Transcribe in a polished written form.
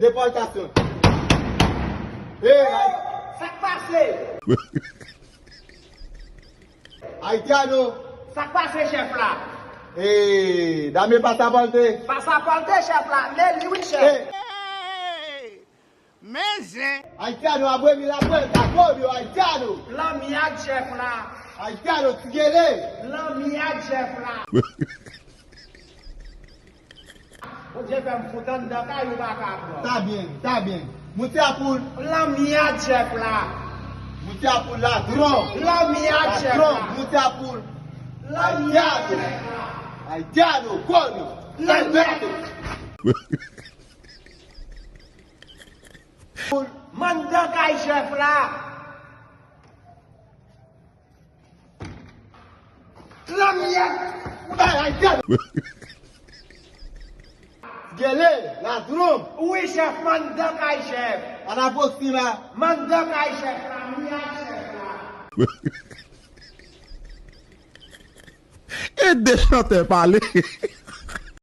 Déportation. Hey, Ça passe. Haïtiano. Ça passe, chef là. Hey, dame passaporte. Passaporte, chef là. Mais lui, chef. Hey, Mais, Haïtiano, abwe mi la puerta. Codio, Haïtiano. L'amiade, chef là. Haïtiano, tigele. L'amiade, chef là. Vous devez me foutre dans le caillou, Tá bien, tá bien. Mouti apoul. l'amiade, chef là. Mouti apoul ladron. L'amiade, chef Ladron, là. mouti apoul. L'amiade, chef là. Haïtiano, codio. L'amiade. Apoul. Mandakai, chef là. L'amiade. Haïtiano. Tigele, ladron. Oui, chef, Mandakai, chef. An aproxima. Mandakai, chef, l'amiade, chef là. et des chanteurs parler.